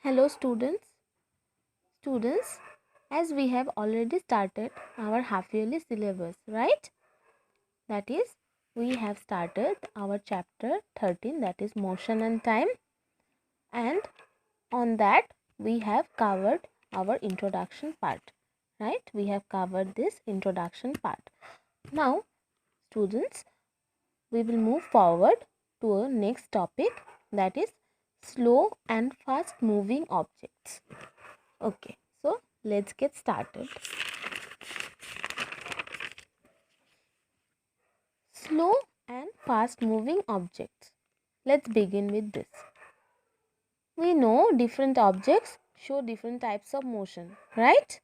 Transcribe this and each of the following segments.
Hello students. Students, as we have already started our half yearly syllabus, right? That is, we have started our chapter 13, that is motion and time, and on that we have covered our introduction part, right? We have covered this introduction part. Now, students, we will move forward to our next topic, that is slow and fast moving objects. Okay, so let's get started. Slow and fast moving objects. Let's begin with this. We know different objects show different types of motion, right?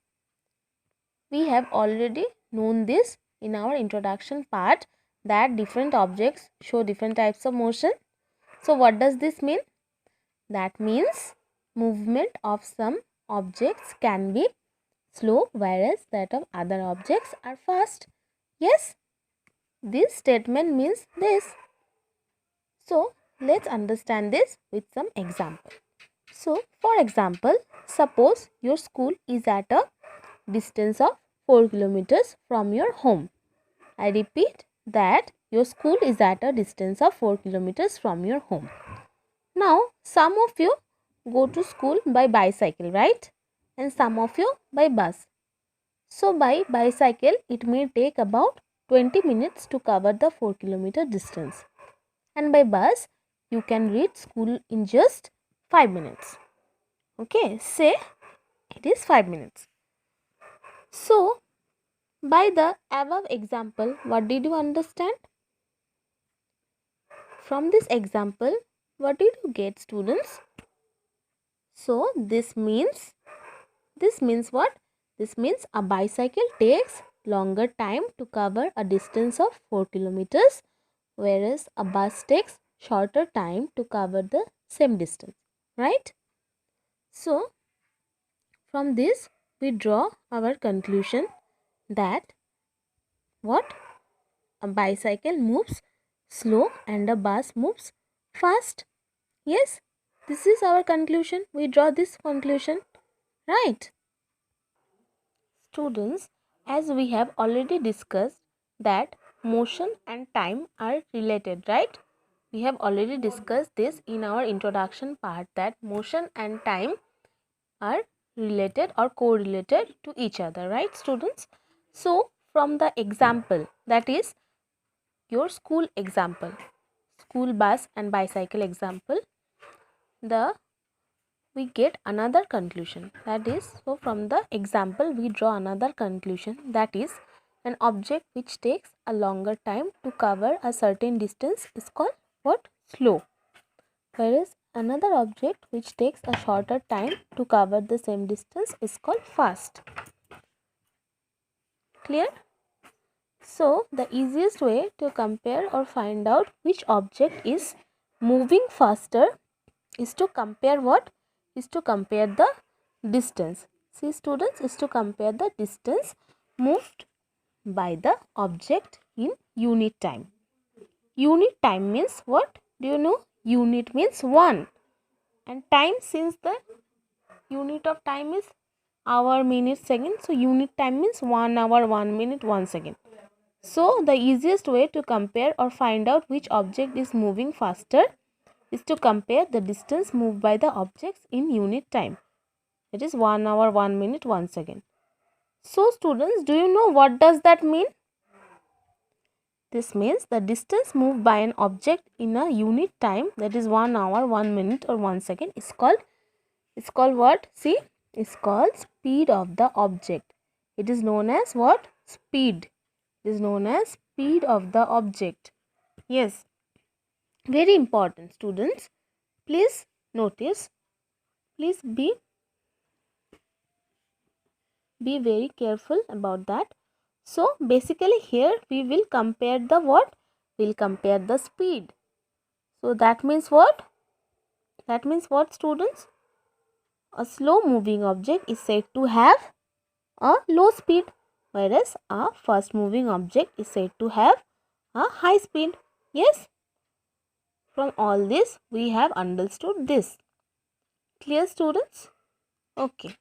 We have already known this in our introduction part, that different objects show different types of motion. So what does this mean? That means movement of some objects can be slow, whereas that of other objects are fast. Yes, this statement means this. So let's understand this with some example. So for example, suppose your school is at a distance of 4 kilometers from your home. I repeat that your school is at a distance of 4 kilometers from your home. Now some of you go to school by bicycle, right? And some of you by bus. So by bicycle it may take about 20 minutes to cover the 4 kilometer distance. And by bus you can reach school in just 5 minutes. Okay, say it is 5 minutes. So by the above example, what did you understand? From this example, what did you get, students? So this means what? This means a bicycle takes longer time to cover a distance of 4 kilometers, whereas a bus takes shorter time to cover the same distance, right? So from this we draw our conclusion that what? A bicycle moves slow and a bus moves fast. Yes, this is our conclusion. We draw this conclusion, right? Students, as we have already discussed that motion and time are related, right? We have already discussed this in our introduction part, that motion and time are related or correlated to each other, right, students? So from the example, that is your school example, school bus and bicycle example, we get another conclusion, that is, so from the example we draw another conclusion, that is, an object which takes a longer time to cover a certain distance is called what? Slow, whereas another object which takes a shorter time to cover the same distance is called fast. Clear? So the easiest way to compare or find out which object is moving faster is to compare what? Is to compare the distance. See students, is to compare the distance moved by the object in unit time. Unit time means what? Do you know? Unit means 1. And time, since the unit of time is hour, minute, second. So unit time means 1 hour, 1 minute, 1 second. So the easiest way to compare or find out which object is moving faster is to compare the distance moved by the objects in unit time. It is 1 hour, 1 minute, 1 second. So students, do you know what does that mean? This means the distance moved by an object in a unit time, that is 1 hour, 1 minute or 1 second, is called what? See, it's called speed of the object. It is known as what? Speed. It is known as speed of the object. Yes, very important, students. Please notice, please be very careful about that. So basically here we will compare the what? We'll compare the speed. So that means what? That means what, students? A slow moving object is said to have a low speed, whereas a fast moving object is said to have a high speed. Yes, from all this we have understood this. Clear, students? Okay.